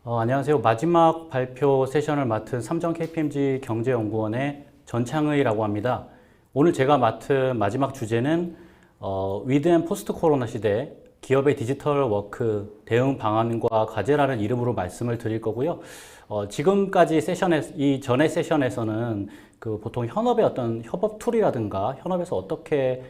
안녕하세요. 마지막 발표 세션을 맡은 삼성 KPMG 경제연구원의 전창의라고 합니다. 오늘 제가 맡은 마지막 주제는 위드 앤 포스트 코로나 시대 기업의 디지털 워크 대응 방안과 과제라는 이름으로 말씀을 드릴 거고요. 지금까지 이 전의 세션에서는 보통 현업의 어떤 협업 툴이라든가 현업에서 어떻게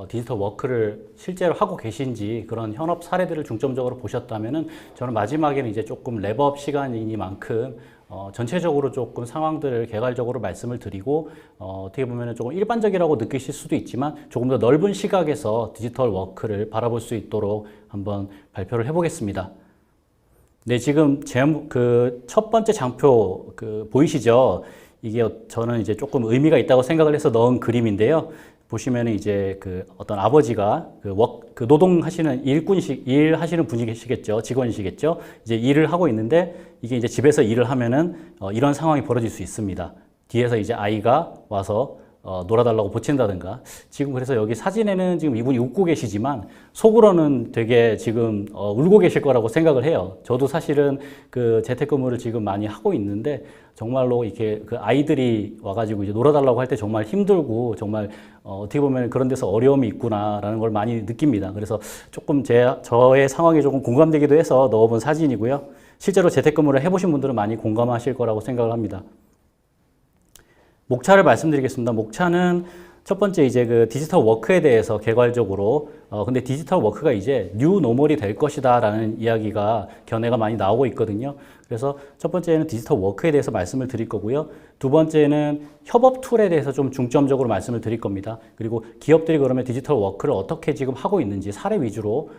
디지털 워크를 실제로 하고 계신지 그런 현업 사례들을 중점적으로 보셨다면은 저는 마지막에는 이제 조금 랩업 시간이니만큼 전체적으로 조금 상황들을 개괄적으로 말씀을 드리고 어떻게 보면은 조금 일반적이라고 느끼실 수도 있지만 조금 더 넓은 시각에서 디지털 워크를 바라볼 수 있도록 한번 발표를 해보겠습니다. 네, 지금 첫 번째 장표 보이시죠? 이게 저는 이제 조금 의미가 있다고 생각을 해서 넣은 그림인데요. 보시면은 이제 어떤 아버지가 노동하시는 일하시는 분이시겠죠. 직원이시겠죠. 이제 일을 하고 있는데 이게 이제 집에서 일을 하면은 이런 상황이 벌어질 수 있습니다. 뒤에서 이제 아이가 와서 놀아달라고 보챈다든가. 지금 그래서 여기 사진에는 지금 이분이 웃고 계시지만 속으로는 되게 지금 울고 계실 거라고 생각을 해요. 저도 사실은 재택근무를 지금 많이 하고 있는데 정말로 이렇게 아이들이 와가지고 이제 놀아달라고 할 때 정말 힘들고 정말 어떻게 보면 그런 데서 어려움이 있구나라는 걸 많이 느낍니다. 그래서 조금 저의 상황이 조금 공감되기도 해서 넣어본 사진이고요. 실제로 재택근무를 해보신 분들은 많이 공감하실 거라고 생각을 합니다. 목차를 말씀드리겠습니다. 목차는 첫 번째 이제 디지털 워크에 대해서 개괄적으로 근데 디지털 워크가 이제 뉴 노멀이 될 것이다라는 이야기가 견해가 많이 나오고 있거든요. 그래서 첫 번째는 디지털 워크에 대해서 말씀을 드릴 거고요. 두 번째는 협업 툴에 대해서 좀 중점적으로 말씀을 드릴 겁니다. 그리고 기업들이 그러면 디지털 워크를 어떻게 지금 하고 있는지 사례 위주로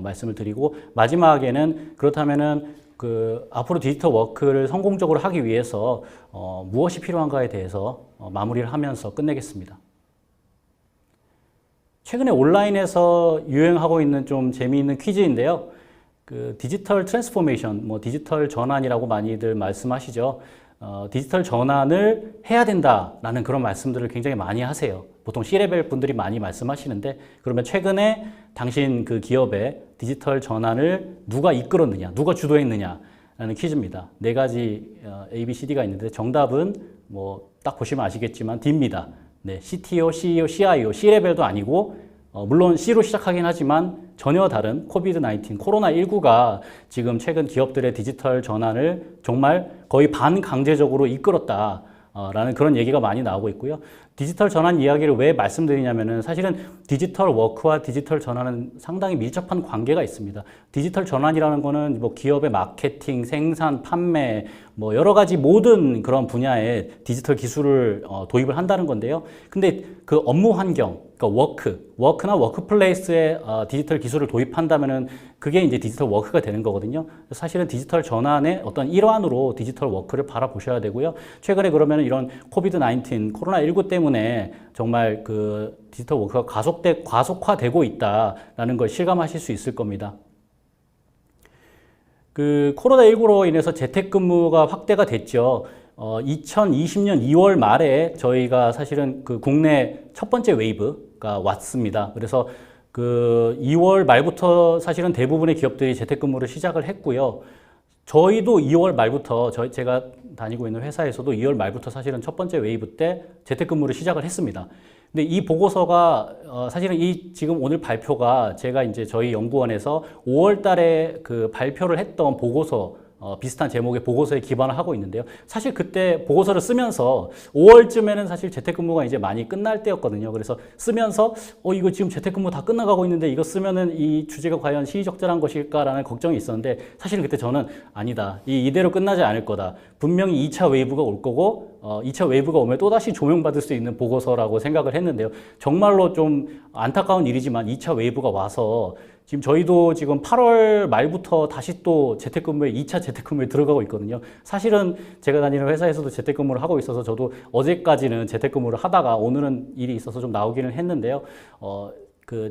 말씀을 드리고 마지막에는 그렇다면은 앞으로 디지털 워크를 성공적으로 하기 위해서 무엇이 필요한가에 대해서 마무리를 하면서 끝내겠습니다. 최근에 온라인에서 유행하고 있는 좀 재미있는 퀴즈인데요. 디지털 트랜스포메이션, 디지털 전환이라고 많이들 말씀하시죠. 디지털 전환을 해야 된다라는 그런 말씀들을 굉장히 많이 하세요. 보통 C레벨 분들이 많이 말씀하시는데 그러면 최근에 당신 기업의 디지털 전환을 누가 이끌었느냐, 누가 주도했느냐라는 퀴즈입니다. 네 가지 A, B, C, D가 있는데 정답은 딱 보시면 아시겠지만 D입니다. 네, CTO, CEO, CIO, C레벨도 아니고 물론 C로 시작하긴 하지만 전혀 다른 코비드-19, 코로나19가 지금 최근 기업들의 디지털 전환을 정말 거의 반강제적으로 이끌었다라는 그런 얘기가 많이 나오고 있고요. 디지털 전환 이야기를 왜 말씀드리냐면은 사실은 디지털 워크와 디지털 전환은 상당히 밀접한 관계가 있습니다. 디지털 전환이라는 거는 기업의 마케팅, 생산, 판매, 여러 가지 모든 그런 분야에 디지털 기술을 도입을 한다는 건데요. 근데 업무 환경, 그러니까 워크나 워크플레이스에 디지털 기술을 도입한다면은 그게 이제 디지털 워크가 되는 거거든요. 사실은 디지털 전환의 어떤 일환으로 디지털 워크를 바라보셔야 되고요. 최근에 그러면 이런 코비드-19, 코로나19 때문에 정말 디지털 워크가 과속화되고 있다라는 걸 실감하실 수 있을 겁니다. 코로나19로 인해서 재택근무가 확대가 됐죠. 2020년 2월 말에 저희가 사실은 국내 첫 번째 웨이브가 왔습니다. 그래서 2월 말부터 사실은 대부분의 기업들이 재택근무를 시작을 했고요. 저희도 2월 말부터 제가 다니고 있는 회사에서도 2월 말부터 사실은 첫 번째 웨이브 때 재택근무를 시작을 했습니다. 근데 이 보고서가 사실은 지금 오늘 발표가 제가 이제 저희 연구원에서 5월 달에 발표를 했던 보고서 비슷한 제목의 보고서에 기반을 하고 있는데요. 사실 그때 보고서를 쓰면서 5월쯤에는 사실 재택근무가 이제 많이 끝날 때였거든요. 그래서 쓰면서 이거 지금 재택근무 다 끝나가고 있는데 이거 쓰면은 이 주제가 과연 시의적절한 것일까라는 걱정이 있었는데 사실은 그때 저는 아니다. 이대로 끝나지 않을 거다. 분명히 2차 웨이브가 올 거고 2차 웨이브가 오면 또다시 조명받을 수 있는 보고서라고 생각을 했는데요. 정말로 좀 안타까운 일이지만 2차 웨이브가 와서 지금 저희도 지금 8월 말부터 다시 또 2차 재택근무에 들어가고 있거든요. 사실은 제가 다니는 회사에서도 재택근무를 하고 있어서 저도 어제까지는 재택근무를 하다가 오늘은 일이 있어서 좀 나오기는 했는데요.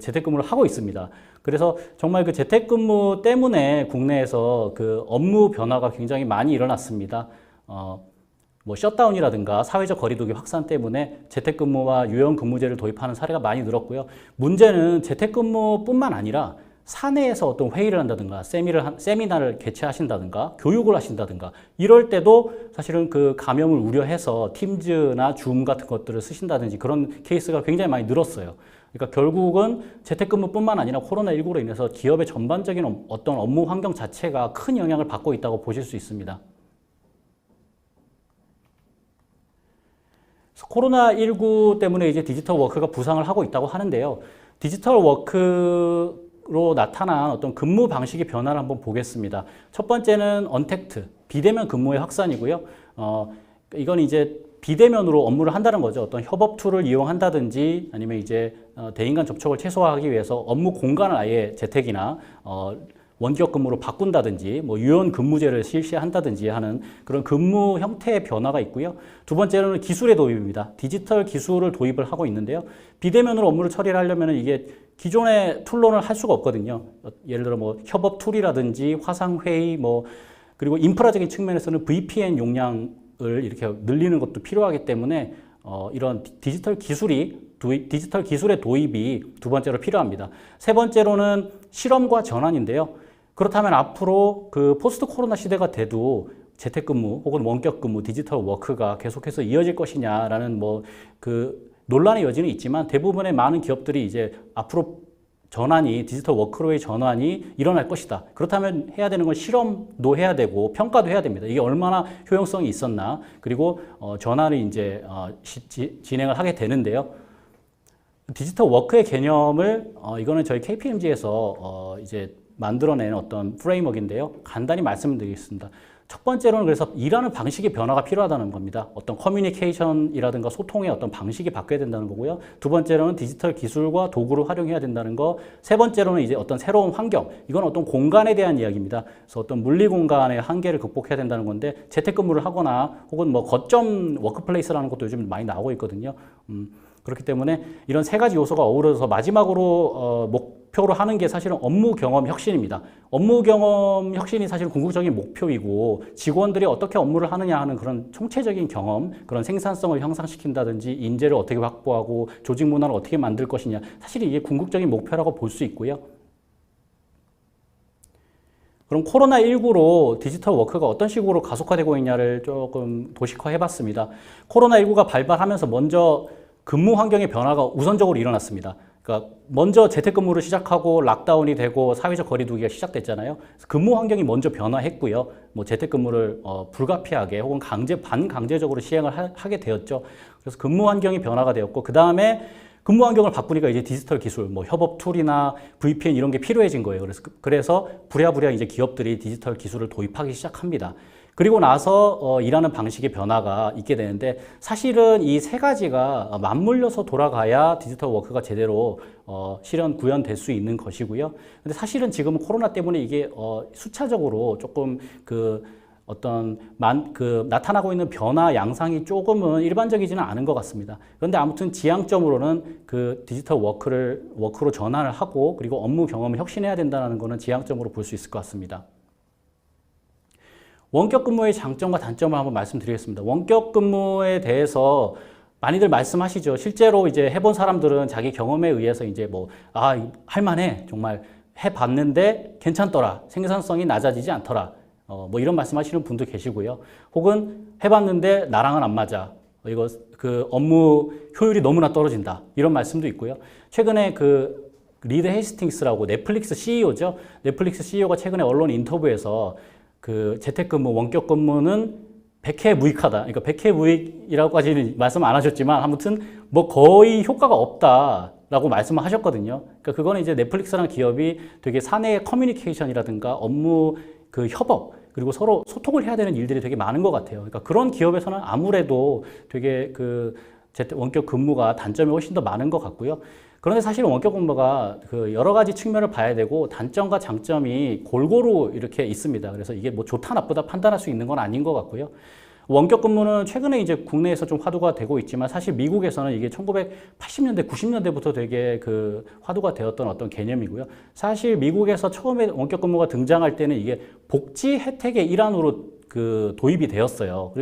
재택근무를 하고 있습니다. 그래서 정말 재택근무 때문에 국내에서 업무 변화가 굉장히 많이 일어났습니다. 셧다운이라든가 사회적 거리두기 확산 때문에 재택근무와 유연근무제를 도입하는 사례가 많이 늘었고요. 문제는 재택근무뿐만 아니라 사내에서 어떤 회의를 한다든가 세미나를 개최하신다든가 교육을 하신다든가 이럴 때도 사실은 그 감염을 우려해서 팀즈나 줌 같은 것들을 쓰신다든지 그런 케이스가 굉장히 많이 늘었어요. 그러니까 결국은 재택근무뿐만 아니라 코로나19로 인해서 기업의 전반적인 어떤 업무 환경 자체가 큰 영향을 받고 있다고 보실 수 있습니다. 코로나19 때문에 이제 디지털 워크가 부상을 하고 있다고 하는데요. 디지털 워크로 나타난 어떤 근무 방식의 변화를 한번 보겠습니다. 첫 번째는 언택트, 비대면 근무의 확산이고요. 이건 이제 비대면으로 업무를 한다는 거죠. 어떤 협업 툴을 이용한다든지 아니면 이제 대인 간 접촉을 최소화하기 위해서 업무 공간을 아예 재택이나 원격 근무로 바꾼다든지 뭐 유연 근무제를 실시한다든지 하는 그런 근무 형태의 변화가 있고요. 두 번째로는 기술의 도입입니다. 디지털 기술을 도입을 하고 있는데요. 비대면으로 업무를 처리를 하려면 이게 기존의 툴로는 할 수가 없거든요. 예를 들어 뭐 협업 툴이라든지 화상 회의 뭐 그리고 인프라적인 측면에서는 VPN 용량을 이렇게 늘리는 것도 필요하기 때문에 이런 디지털 기술의 도입이 두 번째로 필요합니다. 세 번째로는 실험과 전환인데요. 그렇다면 앞으로 그 포스트 코로나 시대가 돼도 재택근무 혹은 원격근무, 디지털 워크가 계속해서 이어질 것이냐라는 뭐 그 논란의 여지는 있지만 대부분의 많은 기업들이 이제 앞으로 디지털 워크로의 전환이 일어날 것이다. 그렇다면 해야 되는 건 실험도 해야 되고 평가도 해야 됩니다. 이게 얼마나 효용성이 있었나 그리고 전환을 이제 진행을 하게 되는데요. 디지털 워크의 개념을 이거는 저희 KPMG에서 이제 만들어낸 어떤 프레임워크인데요. 간단히 말씀드리겠습니다. 첫 번째로는 그래서 일하는 방식의 변화가 필요하다는 겁니다. 어떤 커뮤니케이션이라든가 소통의 어떤 방식이 바뀌어야 된다는 거고요. 두 번째로는 디지털 기술과 도구를 활용해야 된다는 거. 세 번째로는 이제 어떤 새로운 환경. 이건 어떤 공간에 대한 이야기입니다. 그래서 어떤 물리 공간의 한계를 극복해야 된다는 건데 재택근무를 하거나 혹은 뭐 거점 워크플레이스라는 것도 요즘 많이 나오고 있거든요. 그렇기 때문에 이런 세 가지 요소가 어우러져서 마지막으로 목표로 하는 게 사실은 업무 경험 혁신입니다. 업무 경험 혁신이 사실 궁극적인 목표이고 직원들이 어떻게 업무를 하느냐 하는 그런 총체적인 경험, 그런 생산성을 향상시킨다든지 인재를 어떻게 확보하고 조직 문화를 어떻게 만들 것이냐 사실 이게 궁극적인 목표라고 볼 수 있고요. 그럼 코로나19로 디지털 워크가 어떤 식으로 가속화되고 있냐를 조금 도식화해봤습니다. 코로나19가 발발하면서 먼저 근무 환경의 변화가 우선적으로 일어났습니다. 그러니까 먼저 재택근무를 시작하고 락다운이 되고 사회적 거리두기가 시작됐잖아요. 그래서 근무 환경이 먼저 변화했고요. 뭐 재택근무를 불가피하게 혹은 반강제적으로 시행을 하게 되었죠. 그래서 근무 환경이 변화가 되었고 그 다음에 근무 환경을 바꾸니까 이제 디지털 기술, 뭐 협업 툴이나 VPN 이런 게 필요해진 거예요. 그래서 부랴부랴 이제 기업들이 디지털 기술을 도입하기 시작합니다. 그리고 나서 일하는 방식의 변화가 있게 되는데 사실은 이 세 가지가 맞물려서 돌아가야 디지털 워크가 제대로 구현될 수 있는 것이고요. 근데 사실은 지금 코로나 때문에 이게 수차적으로 조금 나타나고 있는 변화 양상이 조금은 일반적이지는 않은 것 같습니다. 그런데 아무튼 지향점으로는 그 디지털 워크로 전환을 하고 그리고 업무 경험을 혁신해야 된다는 거는 지향점으로 볼 수 있을 것 같습니다. 원격 근무의 장점과 단점을 한번 말씀드리겠습니다. 원격 근무에 대해서 많이들 말씀하시죠. 실제로 이제 해본 사람들은 자기 경험에 의해서 이제 할만해. 정말 해봤는데 괜찮더라. 생산성이 낮아지지 않더라. 뭐 이런 말씀하시는 분도 계시고요. 혹은 해봤는데 나랑은 안 맞아. 이거 그 업무 효율이 너무나 떨어진다. 이런 말씀도 있고요. 최근에 그 리드 헤이스팅스라고 넷플릭스 CEO죠. 넷플릭스 CEO가 최근에 언론 인터뷰에서 그 재택근무, 원격 근무는 백해무익하다. 그러니까 백해무익이라고까지는 말씀 안 하셨지만 아무튼 뭐 거의 효과가 없다라고 말씀을 하셨거든요. 그러니까 그거는 이제 넷플릭스라는 기업이 되게 사내 커뮤니케이션이라든가 업무 그 협업 그리고 서로 소통을 해야 되는 일들이 되게 많은 것 같아요. 그러니까 그런 기업에서는 아무래도 되게 그 원격 근무가 단점이 훨씬 더 많은 것 같고요. 그런데 사실 원격 근무가 그 여러 가지 측면을 봐야 되고 단점과 장점이 골고루 이렇게 있습니다. 그래서 이게 뭐 좋다 나쁘다 판단할 수 있는 건 아닌 것 같고요. 원격 근무는 최근에 이제 국내에서 좀 화두가 되고 있지만 사실 미국에서는 이게 1980년대, 90년대부터 되게 그 화두가 되었던 어떤 개념이고요. 사실 미국에서 처음에 원격 근무가 등장할 때는 이게 복지 혜택의 일환으로 그 도입이 되었어요.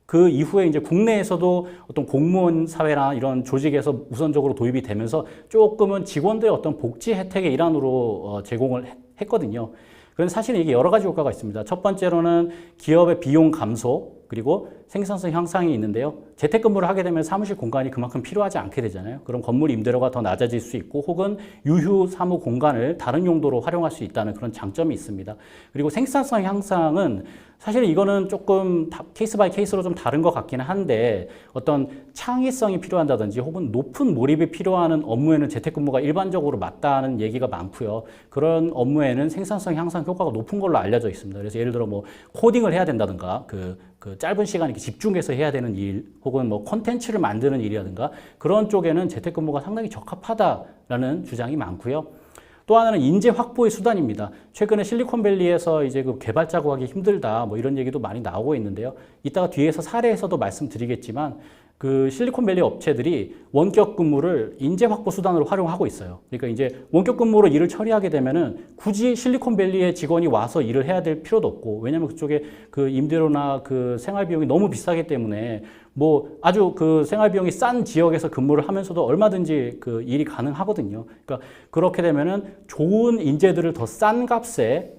그 이후에 이제 국내에서도 어떤 공무원 사회나 이런 조직에서 우선적으로 도입이 되면서 조금은 직원들의 어떤 복지 혜택의 일환으로 제공을 했거든요. 그런데 사실은 이게 여러 가지 효과가 있습니다. 첫 번째로는 기업의 비용 감소, 그리고 생산성 향상이 있는데요. 재택근무를 하게 되면 사무실 공간이 그만큼 필요하지 않게 되잖아요. 그럼 건물 임대료가 더 낮아질 수 있고 혹은 유휴 사무 공간을 다른 용도로 활용할 수 있다는 그런 장점이 있습니다. 그리고 생산성 향상은 사실 이거는 조금 케이스 바이 케이스로 좀 다른 것 같기는 한데 어떤 창의성이 필요한다든지 혹은 높은 몰입이 필요한 업무에는 재택근무가 일반적으로 맞다는 얘기가 많고요. 그런 업무에는 생산성 향상 효과가 높은 걸로 알려져 있습니다. 그래서 예를 들어 뭐 코딩을 해야 된다든가 그 짧은 시간 이렇게 집중해서 해야 되는 일 혹은 뭐 콘텐츠를 만드는 일이라든가 그런 쪽에는 재택근무가 상당히 적합하다라는 주장이 많고요. 또 하나는 인재 확보의 수단입니다. 최근에 실리콘밸리에서 이제 그 개발자 구하기 힘들다 뭐 이런 얘기도 많이 나오고 있는데요. 이따가 뒤에서 사례에서도 말씀드리겠지만 그 실리콘밸리 업체들이 원격 근무를 인재 확보 수단으로 활용하고 있어요. 그러니까 이제 원격 근무로 일을 처리하게 되면은 굳이 실리콘밸리의 직원이 와서 일을 해야 될 필요도 없고, 왜냐하면 그쪽에 그 임대료나 그 생활 비용이 너무 비싸기 때문에 뭐 아주 그 생활 비용이 싼 지역에서 근무를 하면서도 얼마든지 그 일이 가능하거든요. 그러니까 그렇게 되면은 좋은 인재들을 더 싼 값에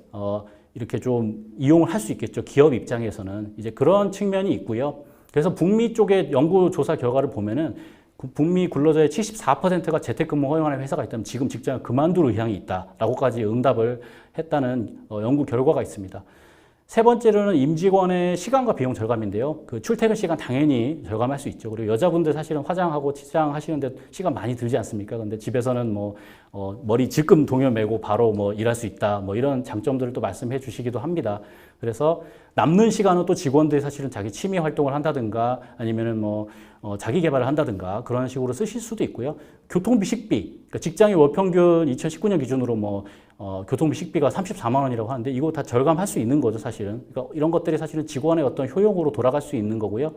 이렇게 좀 이용을 할 수 있겠죠. 기업 입장에서는 이제 그런 측면이 있고요. 그래서 북미 쪽의 연구조사 결과를 보면은 북미 근로자의 74%가 재택근무 허용하는 회사가 있다면 지금 직장을 그만둘 의향이 있다라고까지 응답을 했다는 연구 결과가 있습니다. 세 번째로는 임직원의 시간과 비용 절감인데요. 그 출퇴근 시간 당연히 절감할 수 있죠. 그리고 여자분들 사실은 화장하고 치장하시는데 시간 많이 들지 않습니까? 근데 집에서는 뭐 머리 질끔 동요 매고 바로 뭐 일할 수 있다. 뭐 이런 장점들을 또 말씀해 주시기도 합니다. 그래서 남는 시간은 또 직원들이 사실은 자기 취미 활동을 한다든가 아니면은 뭐 자기 개발을 한다든가 그런 식으로 쓰실 수도 있고요. 교통비 식비, 그러니까 직장의 월 평균 2019년 기준으로 뭐 교통비 식비가 34만 원이라고 하는데 이거 다 절감할 수 있는 거죠, 사실은. 그러니까 이런 것들이 사실은 직원의 어떤 효용으로 돌아갈 수 있는 거고요.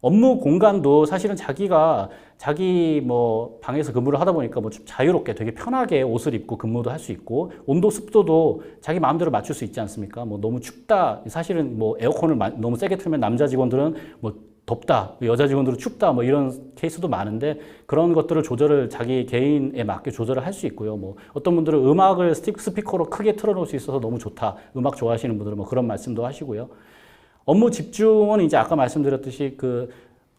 업무 공간도 사실은 자기가 자기 뭐 방에서 근무를 하다 보니까 뭐 좀 자유롭게 되게 편하게 옷을 입고 근무도 할 수 있고 온도 습도도 자기 마음대로 맞출 수 있지 않습니까? 뭐 너무 춥다. 사실은 뭐 에어컨을 너무 세게 틀면 남자 직원들은 뭐 덥다, 여자 직원들은 춥다, 뭐 이런 케이스도 많은데 그런 것들을 조절을 자기 개인에 맞게 조절을 할 수 있고요. 뭐 어떤 분들은 음악을 스피커로 크게 틀어놓을 수 있어서 너무 좋다. 음악 좋아하시는 분들은 뭐 그런 말씀도 하시고요. 업무 집중은 이제 아까 말씀드렸듯이 그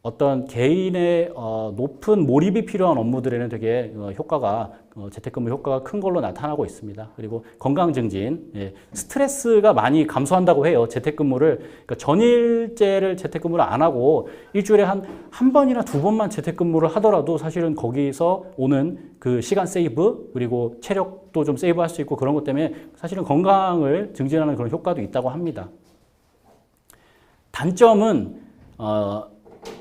어떤 개인의 높은 몰입이 필요한 업무들에는 되게 효과가 재택근무 효과가 큰 걸로 나타나고 있습니다. 그리고 건강 증진, 스트레스가 많이 감소한다고 해요. 재택근무를 그러니까 전일제를 재택근무를 안 하고 일주일에 한 번이나 두 번만 재택근무를 하더라도 사실은 거기서 오는 그 시간 세이브 그리고 체력도 좀 세이브할 수 있고 그런 것 때문에 사실은 건강을 증진하는 그런 효과도 있다고 합니다. 단점은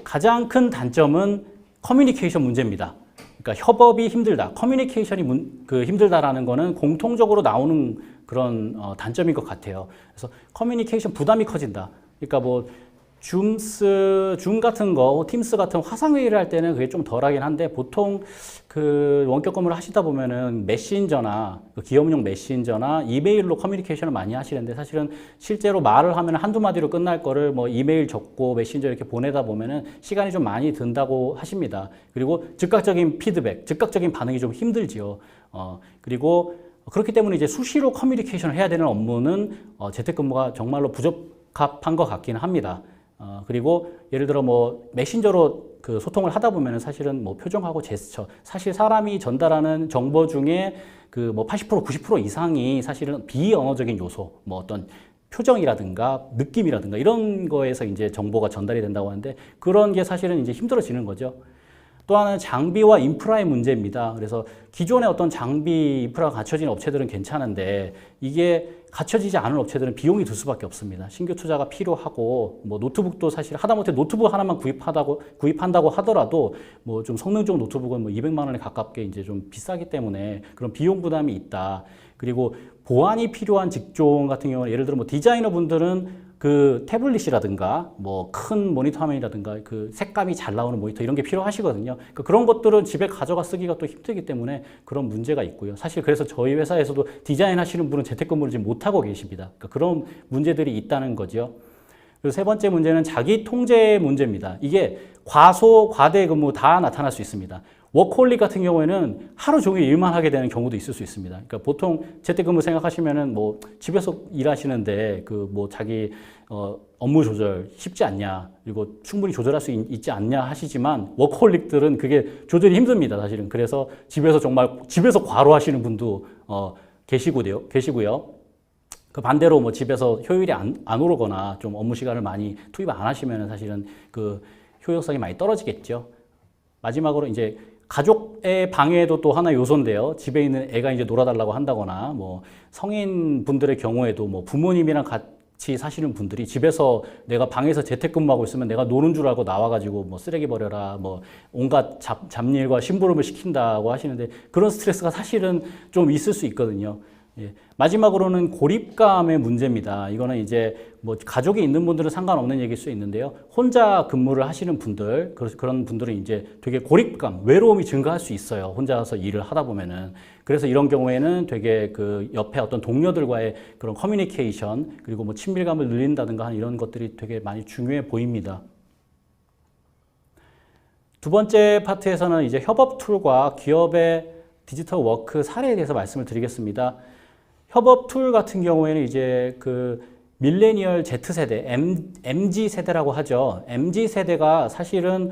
가장 큰 단점은 커뮤니케이션 문제입니다. 그러니까 협업이 힘들다, 커뮤니케이션이 힘들다라는 거는 공통적으로 나오는 그런 단점인 것 같아요. 그래서 커뮤니케이션 부담이 커진다. 그러니까 뭐 줌 같은 거, 팀스 같은 화상회의를 할 때는 그게 좀 덜하긴 한데 보통 그 원격 근무를 하시다 보면은 메신저나 기업용 메신저나 이메일로 커뮤니케이션을 많이 하시는데 사실은 실제로 말을 하면 한두 마디로 끝날 거를 뭐 이메일 적고 메신저 이렇게 보내다 보면은 시간이 좀 많이 든다고 하십니다. 그리고 즉각적인 피드백, 즉각적인 반응이 좀 힘들지요. 그리고 그렇기 때문에 이제 수시로 커뮤니케이션을 해야 되는 업무는 재택근무가 정말로 부적합한 것 같기는 합니다. 그리고 예를 들어 뭐 메신저로 그 소통을 하다 보면은 사실은 뭐 표정하고 제스처, 사실 사람이 전달하는 정보 중에 그 뭐 80% 90% 이상이 사실은 비언어적인 요소, 뭐 어떤 표정이라든가 느낌이라든가 이런 거에서 이제 정보가 전달이 된다고 하는데 그런 게 사실은 이제 힘들어지는 거죠. 또 하나는 장비와 인프라의 문제입니다. 그래서 기존의 어떤 장비, 인프라가 갖춰진 업체들은 괜찮은데 이게 갖춰지지 않은 업체들은 비용이 들 수밖에 없습니다. 신규 투자가 필요하고 뭐 노트북도 사실 하다못해 노트북 하나만 구입한다고 하더라도 뭐 좀 성능 좋은 노트북은 뭐 200만 원에 가깝게 이제 좀 비싸기 때문에 그런 비용 부담이 있다. 그리고 보안이 필요한 직종 같은 경우는 예를 들어 뭐 디자이너 분들은 그 태블릿이라든가 뭐 큰 모니터 화면이라든가 그 색감이 잘 나오는 모니터 이런 게 필요하시거든요. 그러니까 그런 것들은 집에 가져가 쓰기가 또 힘들기 때문에 그런 문제가 있고요. 사실 그래서 저희 회사에서도 디자인 하시는 분은 재택근무를 지금 못하고 계십니다. 그러니까 그런 문제들이 있다는 거죠. 그리고 세 번째 문제는 자기 통제 문제입니다. 이게 과소, 과대 근무 다 나타날 수 있습니다. 워커홀릭 같은 경우에는 하루 종일 일만 하게 되는 경우도 있을 수 있습니다. 그러니까 보통 재택근무 생각하시면은 뭐 집에서 일하시는데 그 뭐 자기 업무 조절 쉽지 않냐, 그리고 충분히 조절할 수 있지 않냐 하시지만 워커홀릭들은 그게 조절이 힘듭니다, 사실은. 그래서 집에서 정말 집에서 과로하시는 분도 계시고요. 그 반대로 뭐 집에서 효율이 안 오르거나 좀 업무 시간을 많이 투입 안 하시면은 사실은 그 효율성이 많이 떨어지겠죠. 마지막으로 이제 가족의 방해도 또 하나 요소인데요. 집에 있는 애가 이제 놀아달라고 한다거나, 뭐 성인 분들의 경우에도 뭐 부모님이랑 같이 사시는 분들이 집에서 내가 방에서 재택근무하고 있으면 내가 노는 줄 알고 나와가지고 뭐 쓰레기 버려라, 뭐 온갖 잡일과 심부름을 시킨다고 하시는데 그런 스트레스가 사실은 좀 있을 수 있거든요. 예. 마지막으로는 고립감의 문제입니다. 이거는 이제 뭐 가족이 있는 분들은 상관없는 얘기일 수 있는데요. 혼자 근무를 하시는 분들, 그런 분들은 이제 되게 고립감, 외로움이 증가할 수 있어요. 혼자서 일을 하다 보면은. 그래서 이런 경우에는 되게 그 옆에 어떤 동료들과의 그런 커뮤니케이션, 그리고 뭐 친밀감을 늘린다든가 하는 이런 것들이 되게 많이 중요해 보입니다. 두 번째 파트에서는 이제 협업 툴과 기업의 디지털 워크 사례에 대해서 말씀을 드리겠습니다. 협업 툴 같은 경우에는 이제 그 밀레니얼 Z세대, MZ세대라고 하죠. MZ세대가 사실은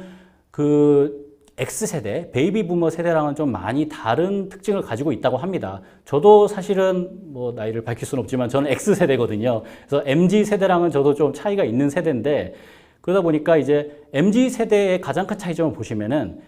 그 X세대, 베이비 부머 세대랑은 좀 많이 다른 특징을 가지고 있다고 합니다. 저도 사실은 뭐 나이를 밝힐 수는 없지만 저는 X세대거든요. 그래서 MZ세대랑은 저도 좀 차이가 있는 세대인데 그러다 보니까 이제 MZ세대의 가장 큰 차이점을 보시면은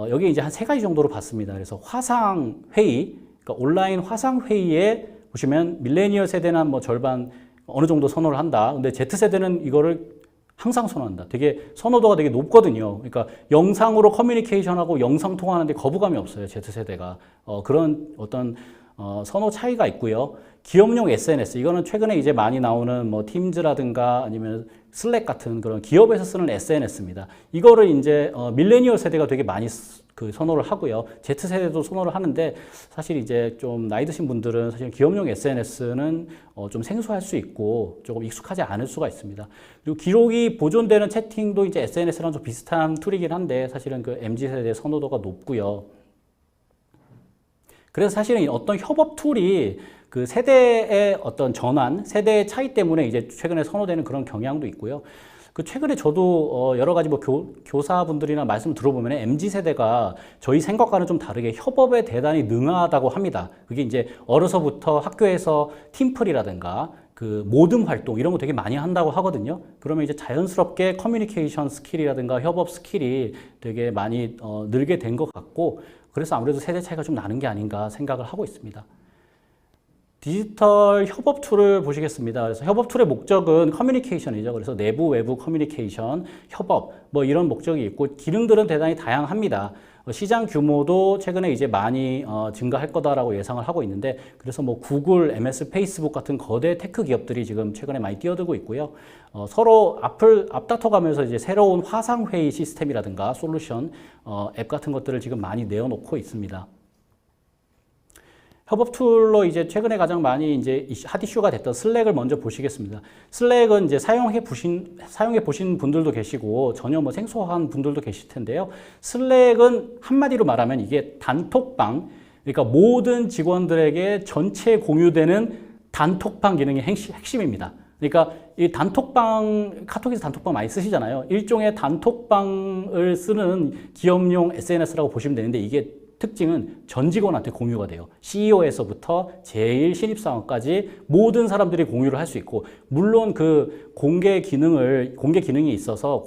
여기 이제 한 세 가지 정도로 봤습니다. 그래서 화상회의, 그러니까 온라인 화상회의에 보시면 밀레니얼 세대는 뭐 절반 어느 정도 선호를 한다. 근데 Z세대는 이거를 항상 선호한다. 되게 선호도가 되게 높거든요. 그러니까 영상으로 커뮤니케이션하고 영상 통화하는데 거부감이 없어요. Z세대가. 그런 어떤 선호 차이가 있고요. 기업용 SNS, 이거는 최근에 이제 많이 나오는 뭐 팀즈라든가 아니면 슬랙 같은 그런 기업에서 쓰는 SNS입니다. 이거를 이제 밀레니얼 세대가 되게 많이 그 선호를 하고요. Z세대도 선호를 하는데 사실 이제 좀 나이 드신 분들은 사실 기업용 SNS는 좀 생소할 수 있고 조금 익숙하지 않을 수가 있습니다. 그리고 기록이 보존되는 채팅도 이제 SNS랑 좀 비슷한 툴이긴 한데 사실은 그 MZ세대의 선호도가 높고요. 그래서 사실은 어떤 협업 툴이 그 세대의 어떤 전환, 세대의 차이 때문에 이제 최근에 선호되는 그런 경향도 있고요. 그 최근에 저도 여러 가지 뭐 교사분들이나 말씀 들어보면 MZ세대가 저희 생각과는 좀 다르게 협업에 대단히 능하다고 합니다. 그게 이제 어려서부터 학교에서 팀플이라든가 그 모듬 활동 이런 거 되게 많이 한다고 하거든요. 그러면 이제 자연스럽게 커뮤니케이션 스킬이라든가 협업 스킬이 되게 많이 늘게 된 것 같고 그래서 아무래도 세대 차이가 좀 나는 게 아닌가 생각을 하고 있습니다. 디지털 협업 툴을 보시겠습니다. 그래서 협업 툴의 목적은 커뮤니케이션이죠. 그래서 내부, 외부 커뮤니케이션, 협업, 뭐 이런 목적이 있고, 기능들은 대단히 다양합니다. 시장 규모도 최근에 이제 많이 증가할 거다라고 예상을 하고 있는데, 그래서 뭐 구글, MS, 페이스북 같은 거대 테크 기업들이 지금 최근에 많이 뛰어들고 있고요. 서로 앞다퉈가면서 이제 새로운 화상회의 시스템이라든가 솔루션, 앱 같은 것들을 지금 많이 내어놓고 있습니다. 협업 툴로 이제 최근에 가장 많이 이제 핫 이슈가 됐던 슬랙을 먼저 보시겠습니다. 슬랙은 이제 사용해 보신 분들도 계시고 전혀 뭐 생소한 분들도 계실 텐데요. 슬랙은 한마디로 말하면 이게 단톡방, 그러니까 모든 직원들에게 전체 공유되는 단톡방 기능이 핵심입니다. 그러니까 이 단톡방, 카톡에서 단톡방 많이 쓰시잖아요. 일종의 단톡방을 쓰는 기업용 SNS라고 보시면 되는데 이게 특징은 전 직원한테 공유가 돼요. CEO에서부터 제일 신입사원까지 모든 사람들이 공유를 할 수 있고, 물론 그 공개 기능이 있어서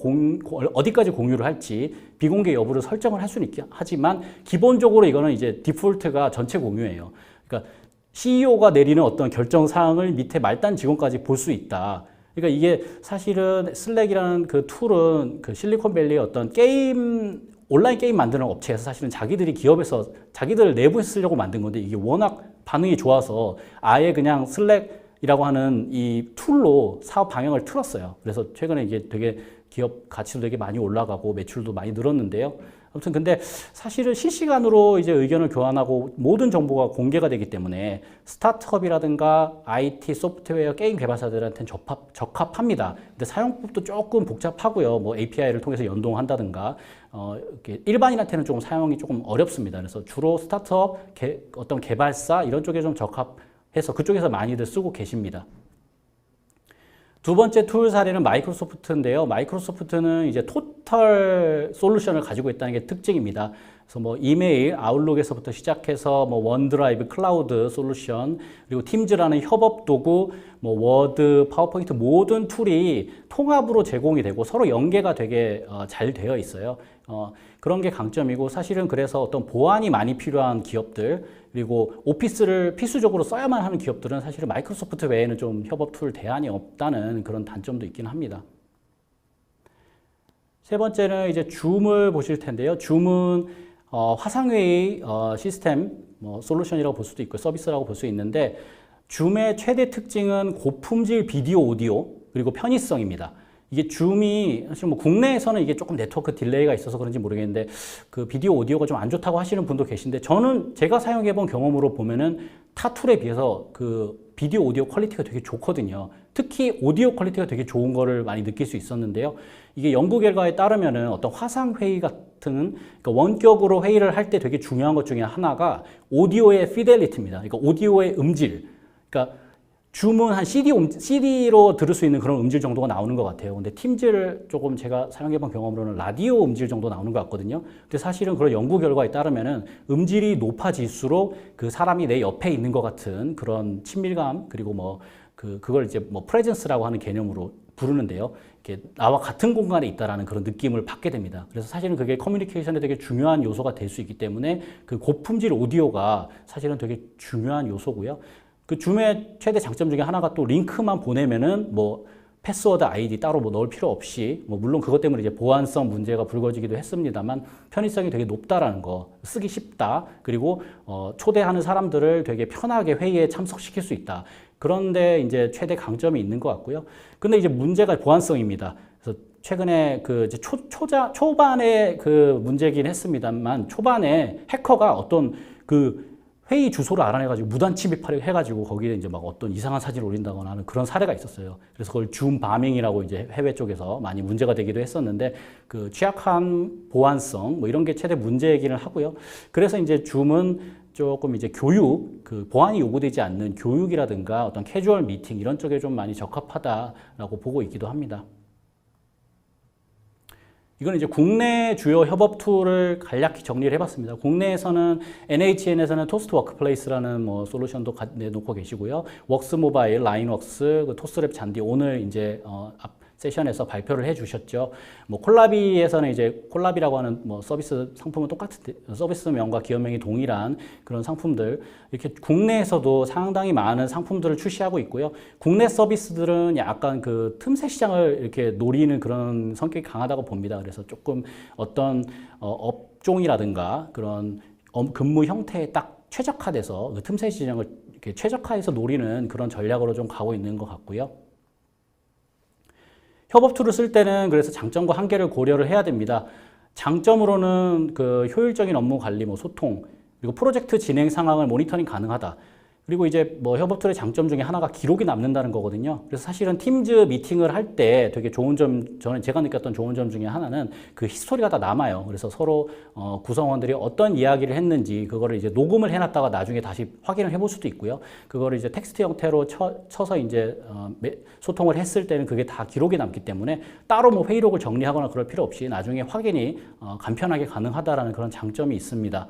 어디까지 공유를 할지 비공개 여부를 설정을 할 수는 있긴 하지만 기본적으로 이거는 이제 디폴트가 전체 공유예요. 그러니까 CEO가 내리는 어떤 결정 사항을 밑에 말단 직원까지 볼 수 있다. 그러니까 이게 사실은 슬랙이라는 그 툴은 그 실리콘밸리의 어떤 온라인 게임 만드는 업체에서 사실은 자기들이 기업에서 자기들 내부에서 쓰려고 만든 건데 이게 워낙 반응이 좋아서 아예 그냥 슬랙이라고 하는 이 툴로 사업 방향을 틀었어요. 그래서 최근에 이게 되게 기업 가치도 되게 많이 올라가고 매출도 많이 늘었는데요. 아무튼 근데 사실은 실시간으로 이제 의견을 교환하고 모든 정보가 공개가 되기 때문에 스타트업이라든가 IT 소프트웨어 게임 개발사들한테는 적합합니다. 근데 사용법도 조금 복잡하고요. 뭐 API를 통해서 연동한다든가 이렇게 일반인한테는 조금 사용이 조금 어렵습니다. 그래서 주로 스타트업 어떤 개발사 이런 쪽에 좀 적합해서 그쪽에서 많이들 쓰고 계십니다. 두 번째 툴 사례는 마이크로소프트인데요. 마이크로소프트는 이제 토털 솔루션을 가지고 있다는 게 특징입니다. 그래서 뭐 이메일, 아웃룩에서부터 시작해서 뭐 원드라이브, 클라우드 솔루션, 그리고 팀즈라는 협업 도구, 뭐 워드, 파워포인트 모든 툴이 통합으로 제공이 되고 서로 연계가 되게 잘 되어 있어요. 그런 게 강점이고 사실은 그래서 어떤 보안이 많이 필요한 기업들 그리고 오피스를 필수적으로 써야만 하는 기업들은 사실은 마이크로소프트 외에는 좀 협업 툴 대안이 없다는 그런 단점도 있긴 합니다. 세 번째는 이제 줌을 보실 텐데요. 줌은 화상회의 시스템 솔루션이라고 볼 수도 있고 서비스라고 볼 수 있는데 줌의 최대 특징은 고품질 비디오 오디오 그리고 편의성입니다. 이게 줌이 사실 뭐 국내에서는 이게 조금 네트워크 딜레이가 있어서 그런지 모르겠는데 그 비디오 오디오가 좀 안 좋다고 하시는 분도 계신데 저는 제가 사용해 본 경험으로 보면은 타 툴에 비해서 그 비디오 오디오 퀄리티가 되게 좋거든요. 특히 오디오 퀄리티가 되게 좋은 거를 많이 느낄 수 있었는데요. 이게 연구 결과에 따르면은 어떤 화상 회의 같은 그러니까 원격으로 회의를 할 때 되게 중요한 것 중에 하나가 오디오의 피델리티입니다. 그러니까 오디오의 음질. 그러니까 줌은 한 CD로 들을 수 있는 그런 음질 정도가 나오는 것 같아요. 근데 팀즈를 조금 제가 사용해본 경험으로는 라디오 음질 정도 나오는 것 같거든요. 근데 사실은 그런 연구 결과에 따르면은 음질이 높아질수록 그 사람이 내 옆에 있는 것 같은 그런 친밀감 그리고 뭐 그걸 이제 뭐 프레젠스라고 하는 개념으로 부르는데요. 이렇게 나와 같은 공간에 있다라는 그런 느낌을 받게 됩니다. 그래서 사실은 그게 커뮤니케이션에 되게 중요한 요소가 될 수 있기 때문에 그 고품질 오디오가 사실은 되게 중요한 요소고요. 그 줌의 최대 장점 중에 하나가 또 링크만 보내면은 뭐 패스워드 아이디 따로 뭐 넣을 필요 없이 뭐 물론 그것 때문에 이제 보안성 문제가 불거지기도 했습니다만 편의성이 되게 높다라는 거 쓰기 쉽다 그리고 초대하는 사람들을 되게 편하게 회의에 참석시킬 수 있다 그런데 이제 최대 강점이 있는 것 같고요. 근데 이제 문제가 보안성입니다. 그래서 최근에 그 이제 초반에 그 문제긴 했습니다만 초반에 해커가 어떤 그 회의 주소를 알아내가지고 무단 침입하려 해가지고 거기에 이제 막 어떤 이상한 사진을 올린다거나 하는 그런 사례가 있었어요. 그래서 그걸 줌 바밍이라고 이제 해외 쪽에서 많이 문제가 되기도 했었는데 그 취약한 보안성 뭐 이런 게 최대 문제이기는 하고요. 그래서 이제 줌은 조금 이제 교육, 그 보안이 요구되지 않는 교육이라든가 어떤 캐주얼 미팅 이런 쪽에 좀 많이 적합하다라고 보고 있기도 합니다. 이건 이제 국내 주요 협업 툴을 간략히 정리를 해봤습니다. 국내에서는 NHN에서는 토스트 워크플레이스라는 뭐 솔루션도 내놓고 계시고요. 웍스 모바일, 라인웍스, 그 토스랩 잔디 오늘 이제 앞 세션에서 발표를 해주셨죠. 뭐 콜라비에서는 이제 콜라비라고 하는 뭐 서비스 상품은 똑같은 서비스명과 기업명이 동일한 그런 상품들 이렇게 국내에서도 상당히 많은 상품들을 출시하고 있고요. 국내 서비스들은 약간 그 틈새 시장을 이렇게 노리는 그런 성격이 강하다고 봅니다. 그래서 조금 어떤 업종이라든가 그런 근무 형태에 딱 최적화돼서 그 틈새 시장을 이렇게 최적화해서 노리는 그런 전략으로 좀 가고 있는 것 같고요. 협업 툴을 쓸 때는 그래서 장점과 한계를 고려를 해야 됩니다. 장점으로는 그 효율적인 업무 관리, 뭐 소통, 그리고 프로젝트 진행 상황을 모니터링 가능하다. 그리고 이제 뭐 협업 툴의 장점 중에 하나가 기록이 남는다는 거거든요. 그래서 사실은 팀즈 미팅을 할 때 되게 좋은 점, 저는 제가 느꼈던 좋은 점 중에 하나는 그 히스토리가 다 남아요. 그래서 서로 구성원들이 어떤 이야기를 했는지 그거를 이제 녹음을 해놨다가 나중에 다시 확인을 해볼 수도 있고요. 그거를 이제 텍스트 형태로 쳐서 이제 소통을 했을 때는 그게 다 기록이 남기 때문에 따로 뭐 회의록을 정리하거나 그럴 필요 없이 나중에 확인이 간편하게 가능하다라는 그런 장점이 있습니다.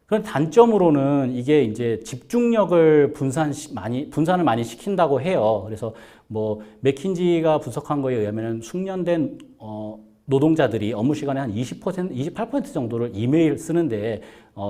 그런 단점으로는 이게 이제 집중력을 분산을 많이 시킨다고 해요. 그래서 뭐 맥킨지가 분석한 거에 의하면 숙련된 노동자들이 업무 시간에 한 20%, 28% 정도를 이메일 쓰는데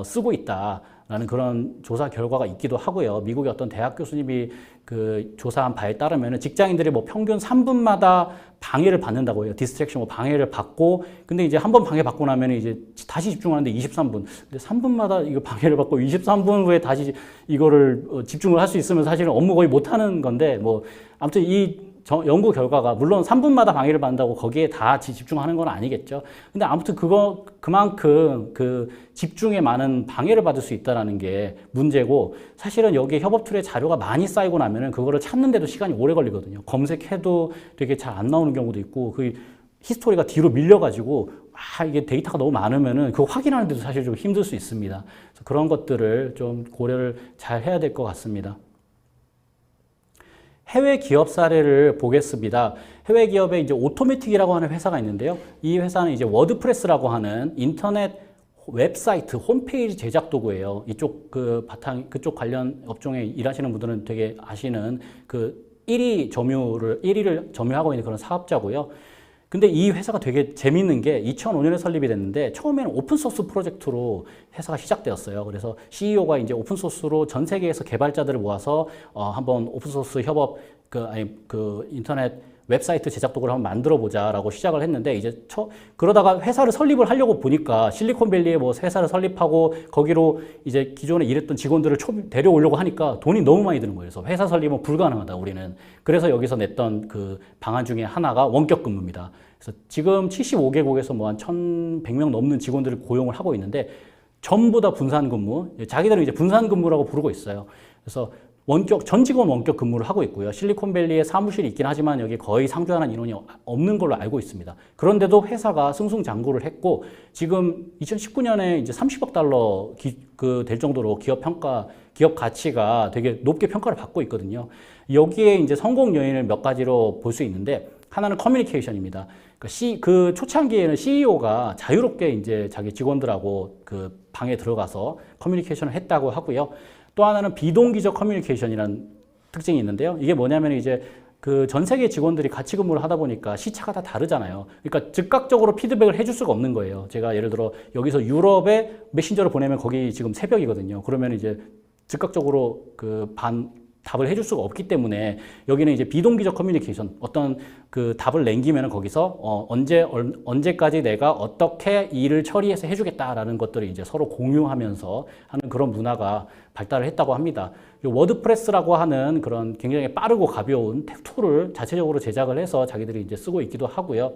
쓰고 있다라는 그런 조사 결과가 있기도 하고요. 미국의 어떤 대학 교수님이 그 조사한 바에 따르면 직장인들이 뭐 평균 3분마다 방해를 받는다고 해요. 디스트랙션, 뭐 방해를 받고, 근데 이제 한번 방해받고 나면 이제 다시 집중하는데 23분. 근데 3분마다 이거 방해를 받고 23분 후에 다시 이거를 집중을 할 수 있으면 사실은 업무 거의 못하는 건데, 뭐, 아무튼 이 연구 결과가 물론 3분마다 방해를 받는다고 거기에 다 집중하는 건 아니겠죠. 근데 아무튼 그만큼 그 집중에 많은 방해를 받을 수 있다는 게 문제고, 사실은 여기에 협업 툴에 자료가 많이 쌓이고 나면은 그거를 찾는데도 시간이 오래 걸리거든요. 검색해도 되게 잘 안 나오는 경우도 있고, 그 히스토리가 뒤로 밀려가지고 이게 데이터가 너무 많으면은 그거 확인하는데도 사실 좀 힘들 수 있습니다. 그래서 그런 것들을 좀 고려를 잘 해야 될 것 같습니다. 해외 기업 사례를 보겠습니다. 해외 기업에 이제 오토매틱이라고 하는 회사가 있는데요. 이 회사는 이제 워드프레스라고 하는 인터넷 웹사이트 홈페이지 제작 도구예요. 이쪽 그쪽 관련 업종에 일하시는 분들은 되게 아시는 그 1위를 점유하고 있는 그런 사업자고요. 근데 이 회사가 되게 재밌는 게 2005년에 설립이 됐는데 처음에는 오픈소스 프로젝트로 회사가 시작되었어요. 그래서 CEO가 이제 오픈소스로 전 세계에서 개발자들을 모아서 한번 오픈소스 협업 인터넷 웹사이트 제작 도구를 한번 만들어 보자라고 시작을 했는데, 이제 그러다가 회사를 설립을 하려고 보니까 실리콘밸리에 뭐 회사를 설립하고 거기로 이제 기존에 일했던 직원들을 데려오려고 하니까 돈이 너무 많이 드는 거예요. 그래서 회사 설립은 불가능하다 우리는. 그래서 여기서 냈던 그 방안 중에 하나가 원격 근무입니다. 그래서 지금 75개국에서 뭐 한 1,100명 넘는 직원들을 고용을 하고 있는데 전부 다 분산 근무, 자기들은 이제 분산 근무라고 부르고 있어요. 그래서 전 직원 원격 근무를 하고 있고요. 실리콘밸리에 사무실이 있긴 하지만 여기 거의 상주하는 인원이 없는 걸로 알고 있습니다. 그런데도 회사가 승승장구를 했고, 지금 2019년에 이제 30억 달러 될 정도로 기업 가치가 되게 높게 평가를 받고 있거든요. 여기에 이제 성공 요인을 몇 가지로 볼 수 있는데, 하나는 커뮤니케이션입니다. 그 초창기에는 CEO가 자유롭게 이제 자기 직원들하고 그 방에 들어가서 커뮤니케이션을 했다고 하고요. 또 하나는 비동기적 커뮤니케이션이라는 특징이 있는데요. 이게 뭐냐면 이제 그 전 세계 직원들이 같이 근무를 하다 보니까 시차가 다 다르잖아요. 그러니까 즉각적으로 피드백을 해줄 수가 없는 거예요. 제가 예를 들어 여기서 유럽에 메신저를 보내면 거기 지금 새벽이거든요. 그러면 이제 즉각적으로 답을 해줄 수가 없기 때문에 여기는 이제 비동기적 커뮤니케이션, 어떤 그 답을 남기면 거기서 언제까지 내가 어떻게 일을 처리해서 해주겠다라는 것들을 이제 서로 공유하면서 하는 그런 문화가 발달을 했다고 합니다. 이 워드프레스라고 하는 그런 굉장히 빠르고 가벼운 툴을 자체적으로 제작을 해서 자기들이 이제 쓰고 있기도 하고요.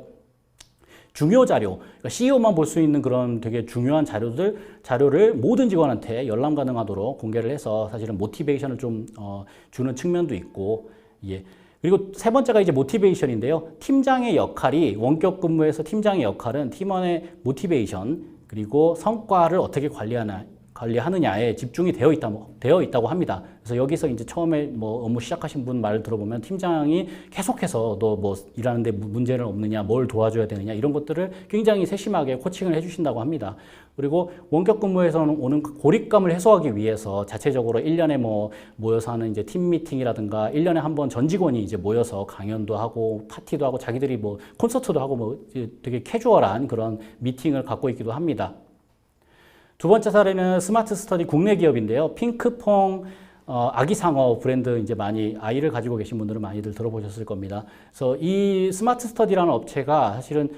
중요 자료, 그러니까 CEO만 볼 수 있는 그런 되게 중요한 자료를 모든 직원한테 열람 가능하도록 공개를 해서 사실은 모티베이션을 좀 주는 측면도 있고, 예. 그리고 세 번째가 이제 모티베이션인데요. 팀장의 역할이, 원격 근무에서 팀장의 역할은 팀원의 모티베이션, 그리고 성과를 어떻게 관리하느냐에 집중이 되어 있다고 합니다. 그래서 여기서 이제 처음에 뭐 업무 시작하신 분 말을 들어보면 팀장이 계속해서 너 뭐 일하는데 문제는 없느냐, 뭘 도와줘야 되느냐, 이런 것들을 굉장히 세심하게 코칭을 해주신다고 합니다. 그리고 원격 근무에서는 오는 고립감을 해소하기 위해서 자체적으로 1년에 뭐 모여서 하는 이제 팀 미팅이라든가 1년에 한 번 전 직원이 이제 모여서 강연도 하고 파티도 하고 자기들이 뭐 콘서트도 하고 뭐 되게 캐주얼한 그런 미팅을 갖고 있기도 합니다. 두 번째 사례는 스마트 스터디 국내 기업인데요. 핑크퐁 아기상어 브랜드, 이제 많이 아이를 가지고 계신 분들은 많이들 들어보셨을 겁니다. 그래서 이 스마트 스터디라는 업체가 사실은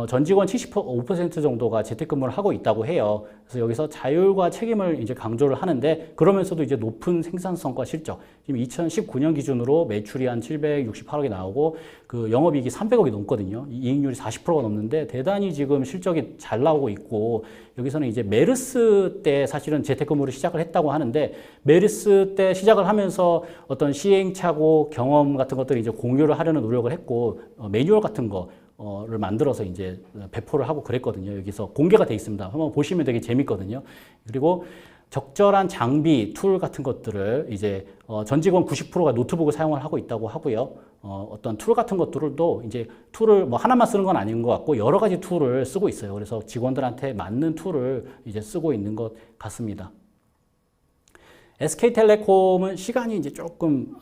전 직원 75% 정도가 재택근무를 하고 있다고 해요. 그래서 여기서 자율과 책임을 이제 강조를 하는데, 그러면서도 이제 높은 생산성과 실적. 지금 2019년 기준으로 매출이 한 768억이 나오고 그 영업이익이 300억이 넘거든요. 이익률이 40%가 넘는데 대단히 지금 실적이 잘 나오고 있고, 여기서는 이제 메르스 때 사실은 재택근무를 시작을 했다고 하는데, 메르스 때 시작을 하면서 어떤 시행착오 경험 같은 것들을 이제 공유를 하려는 노력을 했고, 매뉴얼 같은 거를 만들어서 이제 배포를 하고 그랬거든요. 여기서 공개가 돼 있습니다. 한번 보시면 되게 재밌거든요. 그리고 적절한 장비, 툴 같은 것들을 이제 전 직원 90%가 노트북을 사용을 하고 있다고 하고요. 어떤 툴 같은 것들도 이제 툴을 뭐 하나만 쓰는 건 아닌 것 같고 여러 가지 툴을 쓰고 있어요. 그래서 직원들한테 맞는 툴을 이제 쓰고 있는 것 같습니다. SK텔레콤은 시간이 이제 조금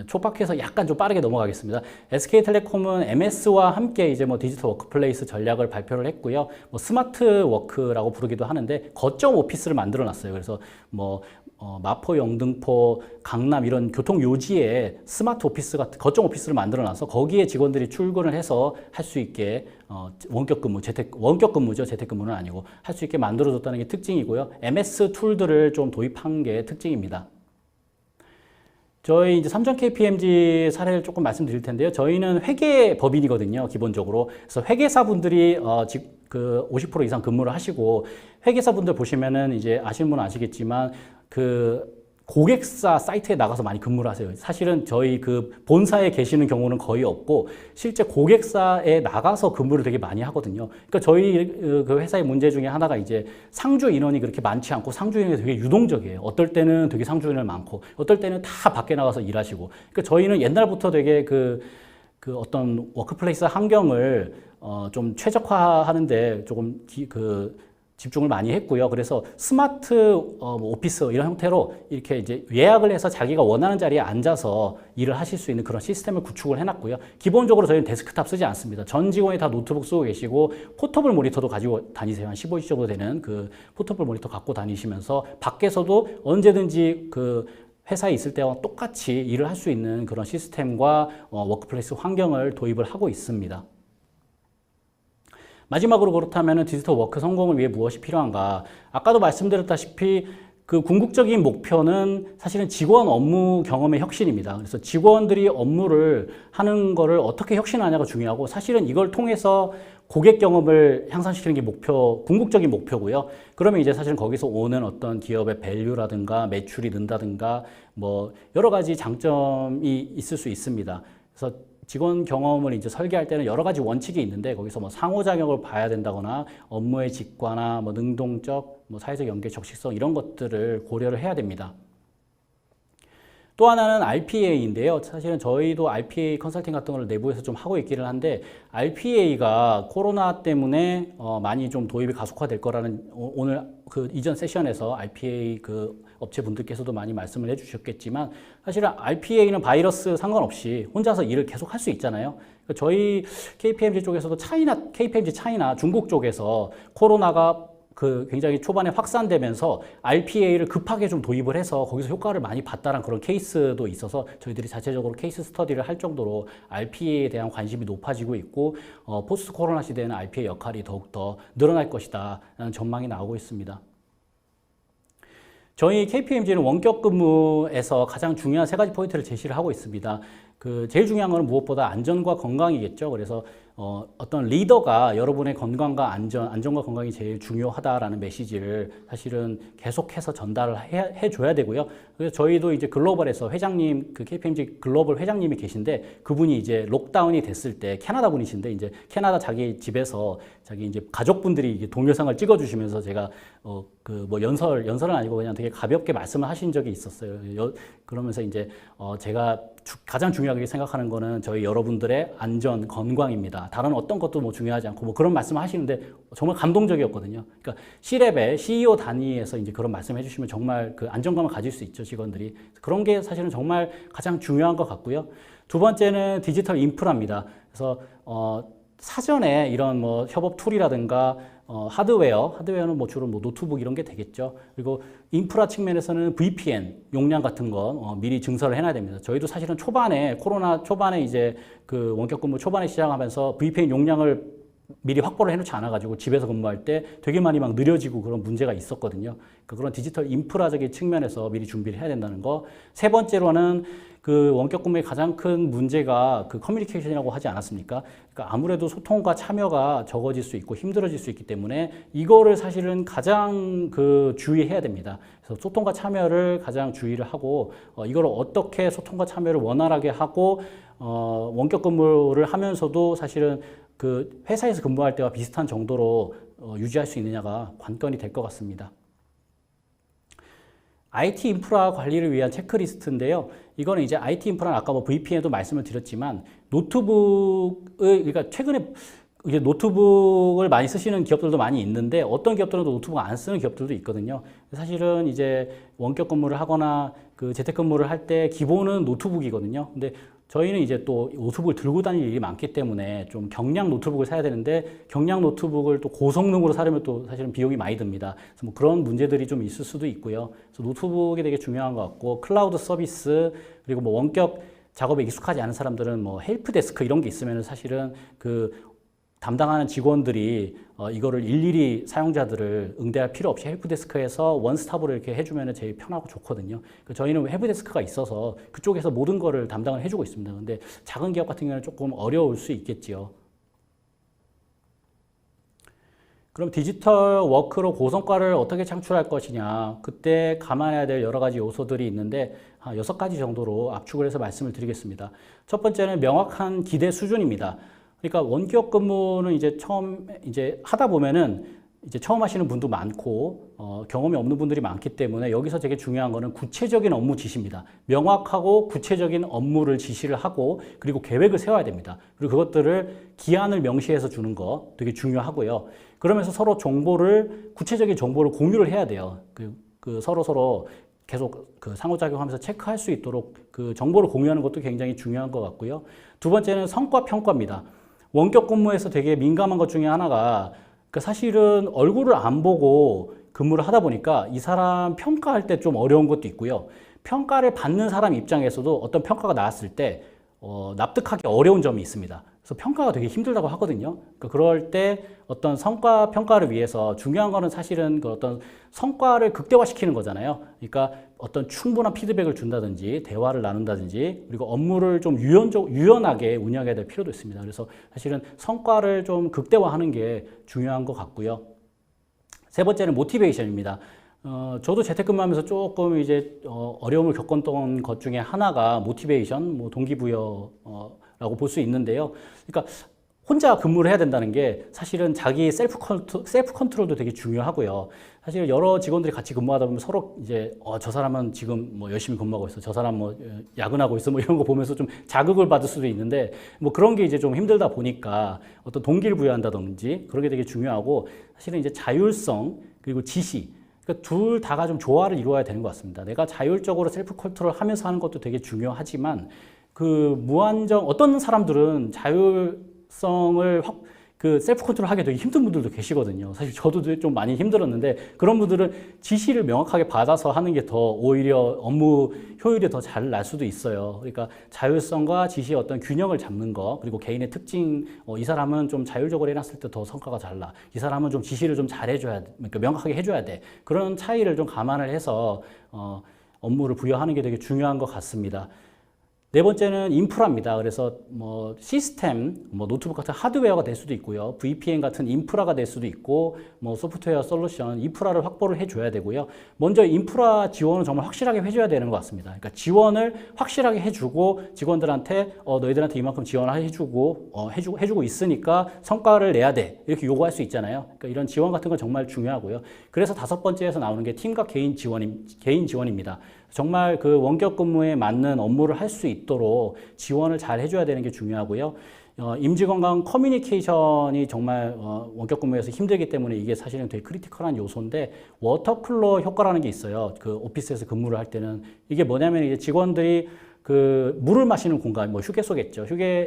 촉박해서 약간 좀 빠르게 넘어가겠습니다. SK텔레콤은 MS와 함께 이제 뭐 디지털 워크플레이스 전략을 발표를 했고요. 뭐 스마트 워크라고 부르기도 하는데 거점 오피스를 만들어 놨어요. 그래서 뭐 마포, 영등포, 강남 이런 교통 요지에 스마트 오피스 같은 거점 오피스를 만들어 놔서 거기에 직원들이 출근을 해서 할 수 있게 원격 근무죠. 재택 근무는 아니고 할 수 있게 만들어 줬다는 게 특징이고요. MS 툴들을 좀 도입한 게 특징입니다. 저희 이제 삼성 KPMG 사례를 조금 말씀드릴 텐데요. 저희는 회계 법인이거든요, 기본적으로. 그래서 회계사분들이 그 50% 이상 근무를 하시고, 회계사분들 보시면은 이제 아시는 분은 아시겠지만 그 고객사 사이트에 나가서 많이 근무를 하세요. 사실은 저희 그 본사에 계시는 경우는 거의 없고 실제 고객사에 나가서 근무를 되게 많이 하거든요. 그러니까 저희 그 회사의 문제 중에 하나가 이제 상주 인원이 그렇게 많지 않고 상주 인원이 되게 유동적이에요. 어떨 때는 되게 상주 인원이 많고 어떨 때는 다 밖에 나가서 일하시고. 그러니까 저희는 옛날부터 되게 그 어떤 워크플레이스 환경을 좀 최적화하는데 조금 집중을 많이 했고요. 그래서 스마트 오피스 이런 형태로 이렇게 이제 예약을 해서 자기가 원하는 자리에 앉아서 일을 하실 수 있는 그런 시스템을 구축을 해놨고요. 기본적으로 저희는 데스크탑 쓰지 않습니다. 전 직원이 다 노트북 쓰고 계시고 포터블 모니터도 가지고 다니세요. 한 15인치 정도 되는 그 포터블 모니터 갖고 다니시면서 밖에서도 언제든지 그 회사에 있을 때와 똑같이 일을 할 수 있는 그런 시스템과 워크플레이스 환경을 도입을 하고 있습니다. 마지막으로 그렇다면 디지털 워크 성공을 위해 무엇이 필요한가? 아까도 말씀드렸다시피 그 궁극적인 목표는 사실은 직원 업무 경험의 혁신입니다. 그래서 직원들이 업무를 하는 거를 어떻게 혁신하냐가 중요하고 사실은 이걸 통해서 고객 경험을 향상시키는 게 궁극적인 목표고요. 그러면 이제 사실은 거기서 오는 어떤 기업의 밸류라든가 매출이 는다든가 뭐 여러 가지 장점이 있을 수 있습니다. 그래서 직원 경험을 이제 설계할 때는 여러 가지 원칙이 있는데 거기서 뭐 상호작용을 봐야 된다거나 업무의 직관화, 뭐 능동적, 뭐 사회적 연계 적식성 이런 것들을 고려를 해야 됩니다. 또 하나는 RPA인데요. 사실은 저희도 RPA 컨설팅 같은 걸 내부에서 좀 하고 있기는 한데 RPA가 코로나 때문에 많이 좀 도입이 가속화될 거라는 오늘 그 이전 세션에서 RPA 그 업체분들께서도 많이 말씀을 해주셨겠지만 사실은 RPA는 바이러스 상관없이 혼자서 일을 계속 할 수 있잖아요. 저희 KPMG 쪽에서도 KPMG 차이나 중국 쪽에서 코로나가 그 굉장히 초반에 확산되면서 RPA를 급하게 좀 도입을 해서 거기서 효과를 많이 봤다는 그런 케이스도 있어서 저희들이 자체적으로 케이스 스터디를 할 정도로 RPA에 대한 관심이 높아지고 있고 포스트 코로나 시대에는 RPA 역할이 더욱더 늘어날 것이다 라는 전망이 나오고 있습니다. 저희 KPMG는 원격 근무에서 가장 중요한 세 가지 포인트를 제시를 하고 있습니다. 제일 중요한 것은 무엇보다 안전과 건강이겠죠. 그래서 어떤 리더가 여러분의 건강과 안전과 건강이 제일 중요하다라는 메시지를 사실은 계속해서 전달을 해줘야 되고요. 그래서 저희도 이제 글로벌에서 회장님, 그 KPMG 글로벌 회장님이 계신데 그분이 이제 록다운이 됐을 때 캐나다 분이신데 이제 캐나다 자기 집에서 자기 이제 가족분들이 동영상을 찍어주시면서 제가 뭐 연설은 아니고 그냥 되게 가볍게 말씀을 하신 적이 있었어요. 그러면서 이제 제가 가장 중요하게 생각하는 거는 저희 여러분들의 안전, 건강입니다. 다른 어떤 것도 뭐 중요하지 않고 뭐 그런 말씀을 하시는데 정말 감동적이었거든요. 그러니까 C레벨, CEO 단위에서 이제 그런 말씀 해주시면 정말 그 안정감을 가질 수 있죠, 직원들이. 그런 게 사실은 정말 가장 중요한 것 같고요. 두 번째는 디지털 인프라입니다. 그래서 사전에 이런 뭐 협업 툴이라든가 하드웨어는 뭐 주로 뭐 노트북 이런 게 되겠죠. 그리고 인프라 측면에서는 VPN 용량 같은 거 미리 증설을 해놔야 됩니다. 저희도 사실은 코로나 초반에 이제 그 원격 근무 초반에 시작하면서 VPN 용량을 미리 확보를 해놓지 않아가지고 집에서 근무할 때 되게 많이 막 느려지고 그런 문제가 있었거든요. 그러니까 그런 디지털 인프라적인 측면에서 미리 준비를 해야 된다는 거. 세 번째로는 그 원격 근무의 가장 큰 문제가 그 커뮤니케이션이라고 하지 않았습니까? 그러니까 아무래도 소통과 참여가 적어질 수 있고 힘들어질 수 있기 때문에 이거를 사실은 가장 주의해야 됩니다. 그래서 소통과 참여를 가장 주의를 하고 이걸 어떻게 소통과 참여를 원활하게 하고 원격 근무를 하면서도 사실은 그 회사에서 근무할 때와 비슷한 정도로 유지할 수 있느냐가 관건이 될 것 같습니다. IT 인프라 관리를 위한 체크리스트인데요. 이거는 이제 IT 인프라는 아까 뭐 VPN에도 말씀을 드렸지만 그러니까 최근에 이제 노트북을 많이 쓰시는 기업들도 많이 있는데 어떤 기업들은 노트북 안 쓰는 기업들도 있거든요. 사실은 이제 원격 근무를 하거나 그 재택근무를 할 때 기본은 노트북이거든요. 근데 저희는 이제 또 노트북을 들고 다닐 일이 많기 때문에 좀 경량 노트북을 사야 되는데 경량 노트북을 또 고성능으로 사려면 또 사실은 비용이 많이 듭니다. 그래서 뭐 그런 문제들이 좀 있을 수도 있고요. 그래서 노트북이 되게 중요한 것 같고 클라우드 서비스 그리고 뭐 원격 작업에 익숙하지 않은 사람들은 뭐 헬프데스크 이런 게 있으면 사실은 그 담당하는 직원들이 이거를 일일이 사용자들을 응대할 필요 없이 헬프데스크에서 원스톱으로 이렇게 해주면 제일 편하고 좋거든요. 저희는 헬프데스크가 있어서 그쪽에서 모든 거를 담당을 해주고 있습니다. 근데 작은 기업 같은 경우는 조금 어려울 수 있겠지요. 그럼 디지털 워크로 고성과를 어떻게 창출할 것이냐, 그때 감안해야 될 여러 가지 요소들이 있는데 6가지 정도로 압축을 해서 말씀을 드리겠습니다. 첫 번째는 명확한 기대 수준입니다. 그러니까 원격 근무는 이제 처음 하다 보면은 이제 처음 하시는 분도 많고 경험이 없는 분들이 많기 때문에 여기서 되게 중요한 거는 구체적인 업무 지시입니다. 명확하고 구체적인 업무를 지시를 하고 그리고 계획을 세워야 됩니다. 그리고 그것들을 기한을 명시해서 주는 거 되게 중요하고요. 그러면서 서로 구체적인 정보를 공유를 해야 돼요. 서로 계속 상호작용하면서 체크할 수 있도록 그 정보를 공유하는 것도 굉장히 중요한 것 같고요. 두 번째는 성과 평가입니다. 원격 근무에서 되게 민감한 것 중에 하나가 사실은 얼굴을 안 보고 근무를 하다 보니까 이 사람 평가할 때 좀 어려운 것도 있고요. 평가를 받는 사람 입장에서도 어떤 평가가 나왔을 때 납득하기 어려운 점이 있습니다. 그래서 평가가 되게 힘들다고 하거든요. 그럴 때 어떤 성과 평가를 위해서 중요한 거는 사실은 그 어떤 성과를 극대화시키는 거잖아요. 그러니까 어떤 충분한 피드백을 준다든지 대화를 나눈다든지 그리고 업무를 좀 유연하게 운영해야 될 필요도 있습니다. 그래서 사실은 성과를 좀 극대화하는 게 중요한 것 같고요. 세 번째는 모티베이션입니다. 저도 재택근무하면서 조금 이제 어려움을 겪었던 것 중에 하나가 모티베이션, 동기부여라고 볼 수 있는데요. 그러니까 혼자 근무를 해야 된다는 게 사실은 자기 셀프 컨트롤도 되게 중요하고요. 사실 여러 직원들이 같이 근무하다 보면 서로 이제 저 사람은 지금 뭐 열심히 근무하고 있어, 저 사람 뭐 야근하고 있어, 뭐 이런 거 보면서 좀 자극을 받을 수도 있는데 뭐 그런 게 이제 좀 힘들다 보니까 어떤 동기를 부여한다든지 그런 게 되게 중요하고 사실은 이제 자율성 그리고 지시 그러니까 둘 다가 좀 조화를 이루어야 되는 것 같습니다. 내가 자율적으로 셀프 컨트롤 하면서 하는 것도 되게 중요하지만 어떤 사람들은 자율성을 셀프 컨트롤 하기 되게 힘든 분들도 계시거든요. 사실 저도 좀 많이 힘들었는데 그런 분들은 지시를 명확하게 받아서 하는 게 더 오히려 업무 효율이 더 잘 날 수도 있어요. 그러니까 자율성과 지시의 어떤 균형을 잡는 거 그리고 개인의 특징 이 사람은 좀 자율적으로 해놨을 때 더 성과가 잘 나. 이 사람은 좀 지시를 좀 잘해줘야 돼. 그러니까 명확하게 해줘야 돼. 그런 차이를 좀 감안을 해서 업무를 부여하는 게 되게 중요한 것 같습니다. 네 번째는 인프라입니다. 그래서 뭐 시스템, 노트북 같은 하드웨어가 될 수도 있고요. VPN 같은 인프라가 될 수도 있고, 뭐 소프트웨어 솔루션, 인프라를 확보를 해줘야 되고요. 먼저 인프라 지원을 정말 확실하게 해줘야 되는 것 같습니다. 그러니까 지원을 확실하게 해주고 직원들한테 너희들한테 이만큼 지원해주고 해주고 있으니까 성과를 내야 돼 이렇게 요구할 수 있잖아요. 그러니까 이런 지원 같은 건 정말 중요하고요. 그래서 다섯 번째에서 나오는 게 팀과 개인 지원입니다. 정말 그 원격 근무에 맞는 업무를 할 수 있도록 지원을 잘 해줘야 되는 게 중요하고요. 임직원간 커뮤니케이션이 정말 원격 근무에서 힘들기 때문에 이게 사실은 되게 크리티컬한 요소인데 워터쿨러 효과라는 게 있어요. 그 오피스에서 근무를 할 때는 이게 뭐냐면 이제 직원들이 그 물을 마시는 공간, 뭐 휴게소겠죠.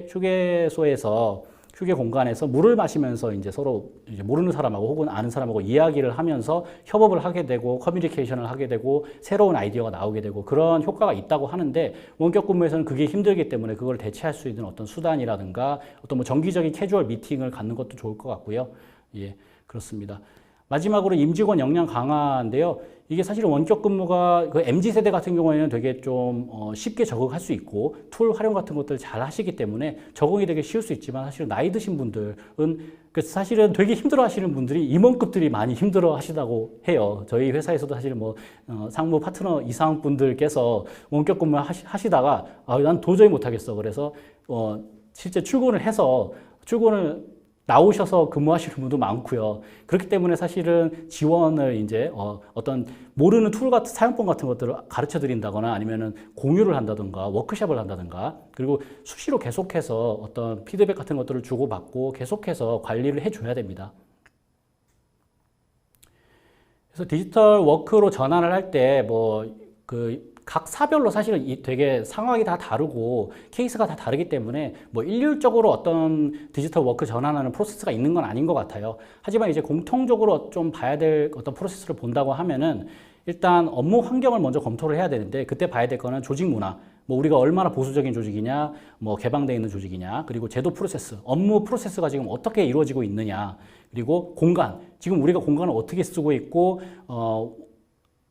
휴게소에서 휴게 공간에서 물을 마시면서 이제 서로 이제 모르는 사람하고 혹은 아는 사람하고 이야기를 하면서 협업을 하게 되고 커뮤니케이션을 하게 되고 새로운 아이디어가 나오게 되고 그런 효과가 있다고 하는데 원격 근무에서는 그게 힘들기 때문에 그걸 대체할 수 있는 어떤 수단이라든가 어떤 뭐 정기적인 캐주얼 미팅을 갖는 것도 좋을 것 같고요. 예, 그렇습니다. 마지막으로 임직원 역량 강화인데요. 이게 사실 원격 근무가 그 MZ세대 같은 경우에는 되게 좀 쉽게 적응할 수 있고 툴 활용 같은 것들 잘 하시기 때문에 적응이 되게 쉬울 수 있지만 사실 나이 드신 분들은 사실은 되게 힘들어 하시는 분들이 임원급들이 많이 힘들어 하시다고 해요. 저희 회사에서도 사실 뭐 상무 파트너 이상 분들께서 원격 근무 하시다가 난 도저히 못하겠어. 그래서 실제 출근을 나오셔서 근무하시는 분도 많고요. 그렇기 때문에 사실은 지원을 이제 어떤 모르는 툴 같은 사용법 같은 것들을 가르쳐 드린다거나 아니면은 공유를 한다든가 워크숍을 한다든가 그리고 수시로 계속해서 어떤 피드백 같은 것들을 주고받고 계속해서 관리를 해줘야 됩니다. 그래서 디지털 워크로 전환을 할 때 각 사별로 사실은 되게 상황이 다 다르고 케이스가 다 다르기 때문에 뭐 일률적으로 어떤 디지털 워크 전환하는 프로세스가 있는 건 아닌 것 같아요. 하지만 이제 공통적으로 좀 봐야 될 어떤 프로세스를 본다고 하면은 일단 업무 환경을 먼저 검토를 해야 되는데 그때 봐야 될 거는 조직 문화, 뭐 우리가 얼마나 보수적인 조직이냐, 뭐 개방되어 있는 조직이냐, 그리고 제도 프로세스, 업무 프로세스가 지금 어떻게 이루어지고 있느냐, 그리고 공간, 지금 우리가 공간을 어떻게 쓰고 있고,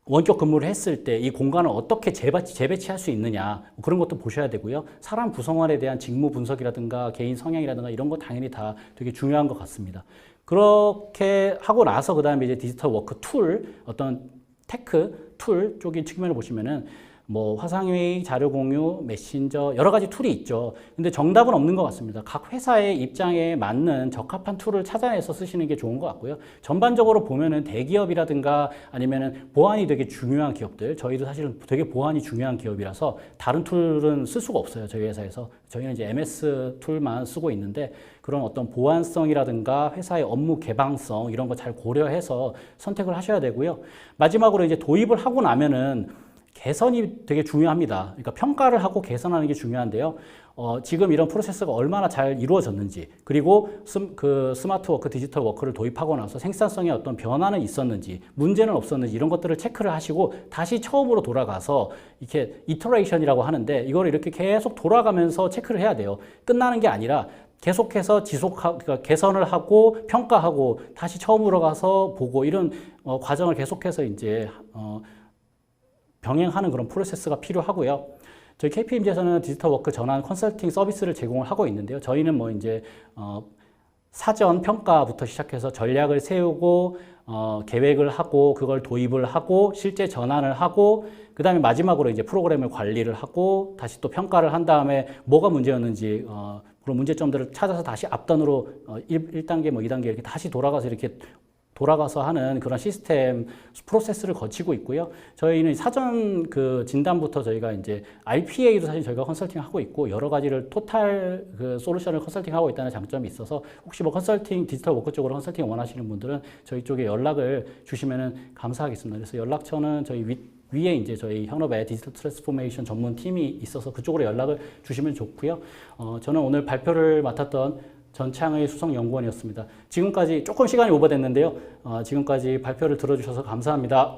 원격 근무를 했을 때 이 공간을 어떻게 재배치할 수 있느냐, 뭐 그런 것도 보셔야 되고요. 사람 구성원에 대한 직무 분석이라든가 개인 성향이라든가 이런 거 당연히 다 되게 중요한 것 같습니다. 그렇게 하고 나서 그 다음에 이제 디지털 워크 툴, 어떤 테크 툴 쪽인 측면을 보시면은 뭐 화상회의, 자료 공유, 메신저 여러 가지 툴이 있죠. 근데 정답은 없는 것 같습니다. 각 회사의 입장에 맞는 적합한 툴을 찾아내서 쓰시는 게 좋은 것 같고요. 전반적으로 보면은 대기업이라든가 아니면은 보안이 되게 중요한 기업들, 저희도 사실은 되게 보안이 중요한 기업이라서 다른 툴은 쓸 수가 없어요. 저희 회사에서. 저희는 이제 MS 툴만 쓰고 있는데 그런 어떤 보안성이라든가 회사의 업무 개방성 이런 거 잘 고려해서 선택을 하셔야 되고요. 마지막으로 이제 도입을 하고 나면은 개선이 되게 중요합니다. 그러니까 평가를 하고 개선하는 게 중요한데요. 지금 이런 프로세스가 얼마나 잘 이루어졌는지, 그리고 스마트 워크, 디지털 워크를 도입하고 나서 생산성에 어떤 변화는 있었는지, 문제는 없었는지 이런 것들을 체크를 하시고 다시 처음으로 돌아가서 이렇게 이터레이션이라고 하는데 이걸 이렇게 계속 돌아가면서 체크를 해야 돼요. 끝나는 게 아니라 계속해서 그러니까 개선을 하고 평가하고 다시 처음으로 가서 보고 이런 과정을 계속해서 이제 병행하는 그런 프로세스가 필요하고요. 저희 KPMG에서는 디지털 워크 전환 컨설팅 서비스를 제공을 하고 있는데요. 저희는 뭐 이제 사전 평가부터 시작해서 전략을 세우고 계획을 하고 그걸 도입을 하고 실제 전환을 하고 그 다음에 마지막으로 이제 프로그램을 관리를 하고 다시 또 평가를 한 다음에 뭐가 문제였는지 그런 문제점들을 찾아서 다시 앞단으로 1단계 뭐 2단계 이렇게 다시 돌아가서 하는 그런 시스템 프로세스를 거치고 있고요. 저희는 사전 그 진단부터 저희가 이제 RPA도 사실 저희가 컨설팅하고 있고 여러 가지를 토탈 그 솔루션을 컨설팅하고 있다는 장점이 있어서 혹시 뭐 컨설팅 디지털 워크 쪽으로 컨설팅 원하시는 분들은 저희 쪽에 연락을 주시면은 감사하겠습니다. 그래서 연락처는 저희 위에 이제 저희 현업에 디지털 트랜스포메이션 전문 팀이 있어서 그쪽으로 연락을 주시면 좋고요. 저는 오늘 발표를 맡았던 전창의 수석연구원이었습니다. 지금까지 조금 시간이 오버됐는데요. 지금까지 발표를 들어주셔서 감사합니다.